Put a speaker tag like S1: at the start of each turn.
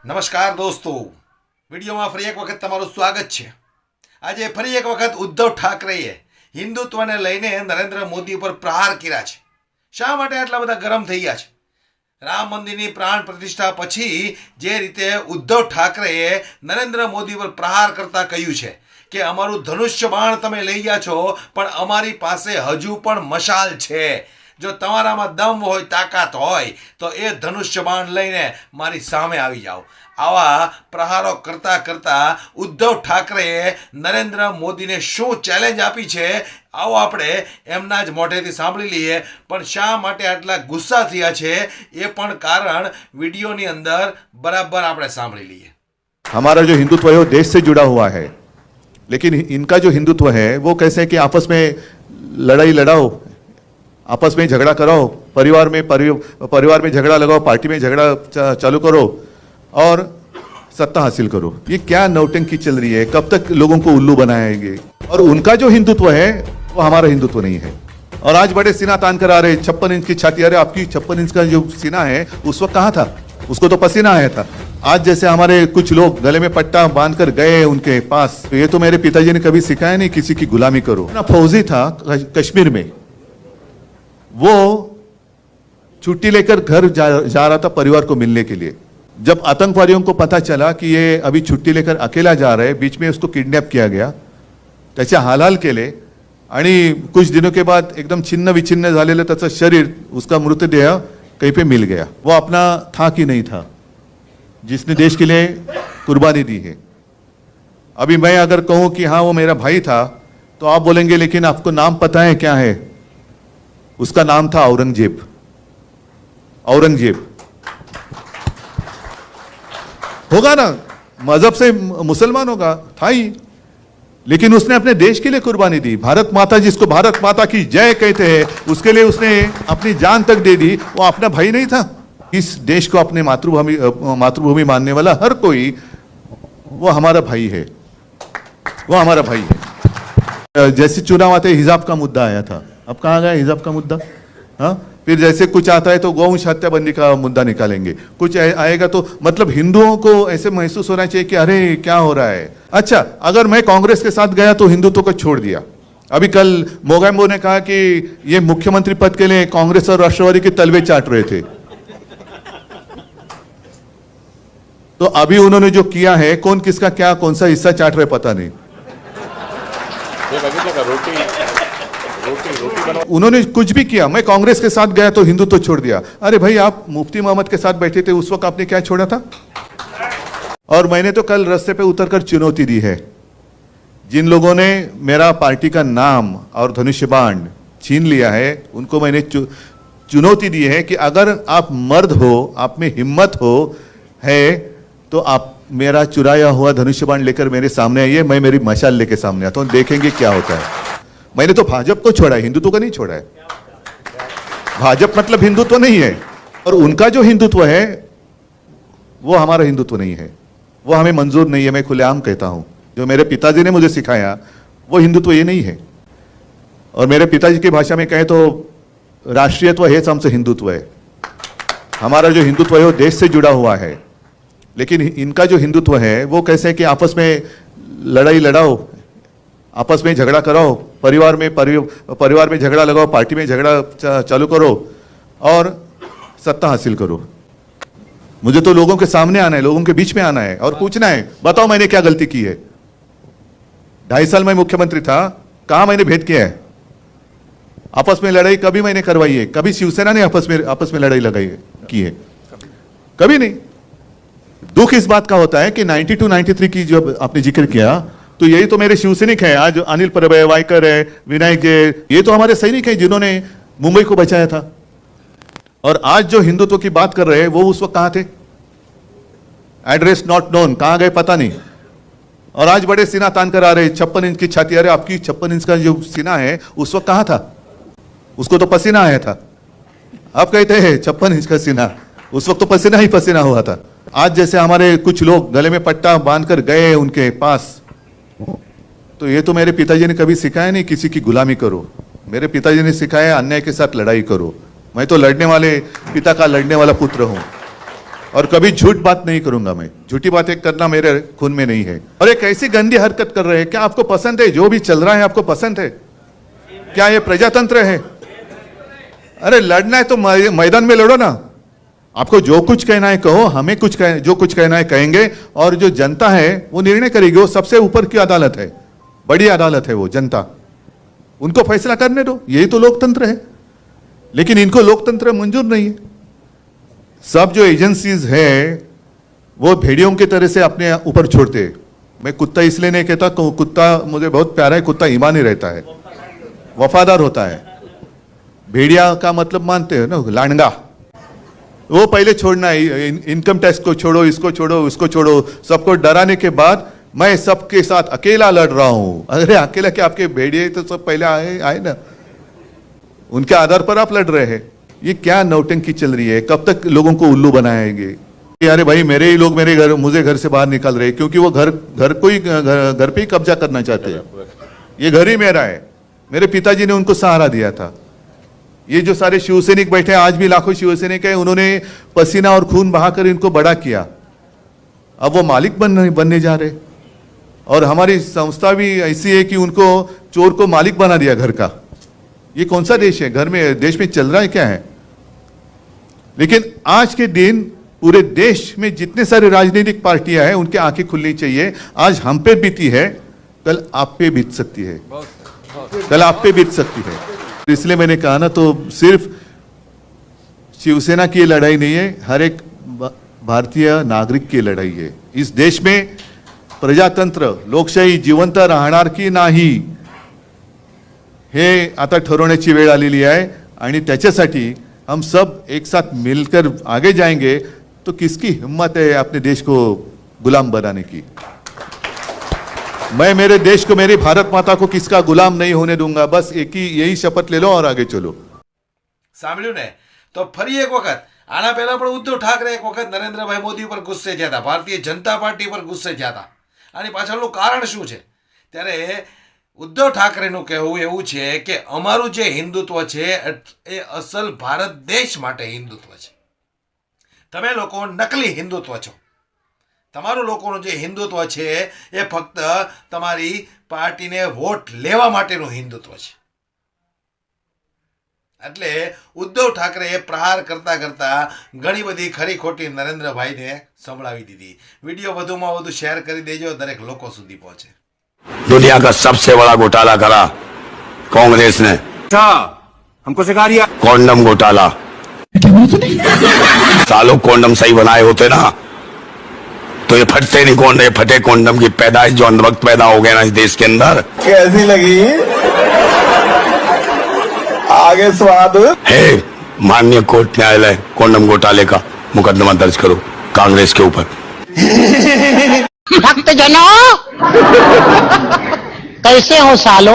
S1: નમસ્કાર દોસ્તો, વિડીયોમાં ફરી એક વખત તમારું સ્વાગત છે। આજે ફરી એક વખત ઉદ્ધવ ઠાકરેએ હિન્દુત્વને લઈને નરેન્દ્ર મોદી ઉપર પ્રહાર કર્યા છે। શા માટે આટલા બધા ગરમ થઈ ગયા છે? રામ મંદિરની પ્રાણ પ્રતિષ્ઠા પછી જે રીતે ઉદ્ધવ ઠાકરેએ નરેન્દ્ર મોદી પર પ્રહાર કરતા કહ્યું છે કે અમારું ધનુષ્ય બાણ તમે લઈ ગયા છો, પણ અમારી પાસે હજુ પણ મશાલ છે। જો તમારામાં દમ હોય, તાકાત હોય તો એ ધનુષ્ય બાણ લઈને મારી સામે આવી જાઓ। આવા પ્રહારો કરતા કરતા ઉદ્ધવ ઠાકરેએ નરેન્દ્ર મોદીને શું ચેલેન્જ આપી છે, આવો આપણે એમના જ મોઢેથી સાંભળી લઈએ। પણ શા માટે આટલા ગુસ્સા થયા છે એ પણ કારણ વિડીયોની અંદર બરાબર આપણે સાંભળી લઈએ।
S2: हमारा जो हिंदुत्व है वो देश से जुड़ा हुआ है, लेकिन इनका जो हिंदुत्व है वो कैसे है कि आपस में लड़ाई लड़ाओ, आपस में झगड़ा कराओ, परिवार में झगड़ा लगाओ, पार्टी में झगड़ा चालू करो और सत्ता हासिल करो। ये क्या नौटंकी चल रही है? कब तक लोगों को उल्लू बनाएंगे? और उनका जो हिंदुत्व है वो हमारा हिंदुत्व नहीं है। और आज बड़े सीना तान कर आ रहे, 56 इंच की छाती। अरे आपकी 56 इंच का जो सीना है उस वक्त कहाँ था? उसको तो पसीना आया था। आज जैसे हमारे कुछ लोग गले में पट्टा बांध कर गए उनके पास, तो ये तो मेरे पिताजी ने कभी सिखाया नहीं किसी की गुलामी करो ना। फौजी था कश्मीर में, वो छुट्टी लेकर घर जा रहा था परिवार को मिलने के लिए। जब आतंकवादियों को पता चला कि ये अभी छुट्टी लेकर अकेला जा रहा है, बीच में उसको किडनैप किया गया, त्याच्या हालहाल केले आणि कुछ दिनों के बाद एकदम छिन्न विछिन्न झालेलं त्याचं शरीर, उसका मृतदेह कहीं पे मिल गया। वो अपना था कि नहीं था जिसने देश के लिए कुर्बानी दी है। अभी मैं अगर कहूं कि हाँ वो मेरा भाई था तो आप बोलेंगे लेकिन आपको नाम पता है क्या है? उसका नाम था औरंगजेब। औरंगजेब होगा ना, मजहब से मुसलमान होगा, था ही, लेकिन उसने अपने देश के लिए कुर्बानी दी। भारत माता, जिसको भारत माता की जय कहते हैं, उसके लिए उसने अपनी जान तक दे दी। वो अपना भाई नहीं था? इस देश को अपने मातृभूमि मानने वाला हर कोई वो हमारा भाई है, वो हमारा भाई है। जैसे चुनाव आते हिजाब का मुद्दा आया था, अब कहाँ गया हिजाब का मुद्दा? हाँ, फिर जैसे कुछ आता है तो गौवंश हत्याबंदी का मुद्दा निकालेंगे, कुछ आएगा तो मतलब हिंदुओं को ऐसे महसूस होना चाहिए कि अरे क्या हो रहा है। अच्छा, अगर मैं कांग्रेस के साथ गया तो हिंदुत्व को छोड़ दिया। अभी कल मोगैम्बो ने कहा कि ये मुख्यमंत्री पद के लिए कांग्रेस और राष्ट्रवादी के तलवे चाट रहे थे। तो अभी उन्होंने जो किया है, कौन किसका क्या कौन सा हिस्सा चाट रहे पता नहीं। उन्होंने कुछ भी किया, मैं कांग्रेस के साथ गया तो हिंदुत्व छोड़ दिया। अरे भाई, आप मुफ्ती मोहम्मद के साथ बैठे थे, उस वक्त आपने क्या छोड़ा था? और मैंने तो कल रास्ते पे उतरकर चुनौती दी है, जिन लोगों ने मेरा पार्टी का नाम और धनुष्य बाण छीन लिया है, उनको मैंने चुनौती दी है कि अगर आप मर्द हो, आप में हिम्मत हो है, तो आप मेरा चुराया हुआ धनुष्य बाण लेकर मेरे सामने आइए, मैं मेरी मशाल लेके सामने आता हूं, देखेंगे क्या होता है। मैंने तो भाजपा को छोड़ा है, हिंदुत्व को नहीं छोड़ा है। भाजपा मतलब हिंदुत्व नहीं है, और उनका जो हिंदुत्व है वो हमारा हिंदुत्व नहीं है, वो हमें मंजूर नहीं है। मैं खुलेआम कहता हूं, जो मेरे पिताजी ने मुझे सिखाया वो हिंदुत्व ये नहीं है। और मेरे पिताजी की भाषा में कहें तो राष्ट्रीयत्व है हमसे हिंदुत्व है। हमारा जो हिंदुत्व है वो देश से जुड़ा हुआ है, लेकिन इनका जो हिंदुत्व है वो कैसे है कि आपस में लड़ाई लड़ाओ, आपस में झगड़ा कराओ, परिवार में झगड़ा लगाओ, पार्टी में झगड़ा चालू करो और सत्ता हासिल करो। मुझे तो लोगों के सामने आना है, लोगों के बीच में आना है और पूछना है, बताओ मैंने क्या गलती की है? 2.5 साल में मुख्यमंत्री था, कहां मैंने भेद किया है? आपस में लड़ाई कभी मैंने करवाई है? कभी शिवसेना ने आपस में लड़ाई लगाई है, की है? कभी नहीं। दुख इस बात का होता है कि 92 93 की जो आपने जिक्र किया, तो यही तो मेरे शिवसैनिक हैं। आज अनिल परब है, वायकर है, विनायक जी, ये तो हमारे सैनिक हैं जिन्होंने मुंबई को बचाया था। और आज जो हिंदुत्व की बात कर रहे हैं वो उस वक्त कहां थे? एड्रेस नॉट नोन, कहां गए पता नहीं। और आज बड़े सीना तान कर आ रहे, 56 इंच की छाती। अरे आपकी 56 इंच का जो सीना है उस वक्त कहां था? उसको तो पसीना आया था। आप कहते हैं 56 इंच का सीना, उस वक्त तो पसीना ही पसीना हुआ था। आज जैसे हमारे कुछ लोग गले में पट्टा बांध कर गए उनके पास, तो ये तो मेरे पिताजी ने कभी सिखाया नहीं किसी की गुलामी करो। मेरे पिताजी ने सिखाया अन्याय के साथ लड़ाई करो। मैं तो लड़ने वाले पिता का लड़ने वाला पुत्र हूं। और कभी झूठ बात नहीं करूंगा मैं, झूठी बातें करना मेरे खून में नहीं है। और एक ऐसी गंदी हरकत कर रहे हैं, क्या आपको पसंद है? जो भी चल रहा है आपको पसंद है? क्या ये प्रजातंत्र है? अरे लड़ना है तो मैदान में लड़ो ना। आपको जो कुछ कहना है कहो, हमें जो कुछ कहना है कहेंगे, और जो जनता है वो निर्णय करेगी। वो सबसे ऊपर की अदालत है, बड़ी अदालत है वो जनता, उनको फैसला करने दो। यही तो लोकतंत्र है। लेकिन इनको लोकतंत्र मंजूर नहीं है। सब जो एजेंसीज है वो भेड़ियों की तरह से अपने ऊपर छोड़ते हैं। मैं कुत्ता इसलिए नहीं कहता, कुत्ता मुझे बहुत प्यारा है, कुत्ता ईमानी रहता है, वफादार होता है। भेड़िया का मतलब मानते हो ना, लांडगा। वो पहले छोड़ना है, इनकम टैक्स को छोड़ो, इसको छोड़ो, उसको छोड़ो, सबको डराने के बाद मैं सबके साथ अकेला लड़ रहा हूं। अरे अकेला क्या, आपके भेड़िए तो सब पहले आए ना, उनके आधार पर आप लड़ रहे हैं। ये क्या नौटंकी चल रही है? कब तक लोगों को उल्लू बनाएंगे? अरे भाई मेरे ही लोग मुझे घर से बाहर निकाल रहे हैं क्योंकि वो घर पे ही कब्जा करना चाहते हैं। ये घर ही मेरा है, मेरे पिताजी ने उनको सहारा दिया था। ये जो सारे शिवसैनिक बैठे हैं, आज भी लाखों शिवसैनिक है, उन्होंने पसीना और खून बहाकर इनको बड़ा किया। अब वो मालिक बनने जा रहे। और हमारी संस्था भी ऐसी है कि उनको चोर को मालिक बना दिया घर का। ये कौन सा देश है? देश में चल रहा है क्या है? लेकिन आज के दिन पूरे देश में जितने सारे राजनीतिक पार्टियां हैं उनकी आंखें खुलनी चाहिए। आज हम पे बीती है, कल आप पे बीत सकती है, कल आप पे बीत सकती है। इसलिए मैंने कहा ना, तो सिर्फ शिवसेना की लड़ाई नहीं है, हर एक भारतीय नागरिक की लढाई आहे। इस देश में प्रजातंत्र लोकशाही जिवंत राहणार की नाही हे आता ठरवण्याची वेळ आलेली आहे। आणि त्याच्यासाठी हम सब एक साथ मिलकर आगे जाएंगे तो किसकी हिम्मत है अपने देश को गुलाम बनाने की? मैं मेरे देश को, मेरी भारत माता को किसका गुलाम नहीं होने दूंगा। बस यही शपथ ले लो और आगे चलो।
S1: સાંભળ્યું ને? તો ફરી એક વખત આના પહેલા પણ ઉદ્ધવ ઠાકરે એક વખત નરેન્દ્રભાઈ મોદી પર ગુસ્સે થયા હતા, ભારતીય જનતા પાર્ટી પર ગુસ્સે થયા હતા। આની પાછળનું કારણ શું છે? ત્યારે ઉદ્ધવ ઠાકરેનું કહેવું એવું છે કે અમારું જે હિન્દુત્વ છે એ અસલ ભારત દેશ માટે હિન્દુત્વ છે। તમે લોકો નકલી હિન્દુત્વ છો। તમારું લોકોનું જે હિન્દુત્વ છે એ ફક્ત તમારી પાર્ટીને વોટ લેવા માટેનું હિન્દુત્વ છે। એટલે ઉદ્ધવ ઠાકરેએ પ્રહાર કરતા કરતા ઘણી બધી ખરી ખોટી નરેન્દ્રભાઈને સંભળાવી દીધી। વિડીયો વધુમાં વધુ શેર કરી દેજો, દરેક લોકો સુધી પહોંચે।
S3: दुनिया का सबसे बड़ा घोटाला करा कांग्रेस ने।
S4: अच्छा, हमको सिखा दिया।
S3: कॉन्डम घोटाला। सालों कॉन्डम सही बनाए होते ना तो ये फटते नहीं कौन, ये फटे कॉन्डम की पैदाइश जो अंध वक्त पैदा हो गया ना इस देश के अंदर।
S4: कैसी लगी आगे स्वाद
S3: है? माननीय कोर्ट न्यायालय कॉन्डम घोटाले का मुकदमा दर्ज करो कांग्रेस के ऊपर।
S5: भक्त जनों कैसे हो सालो?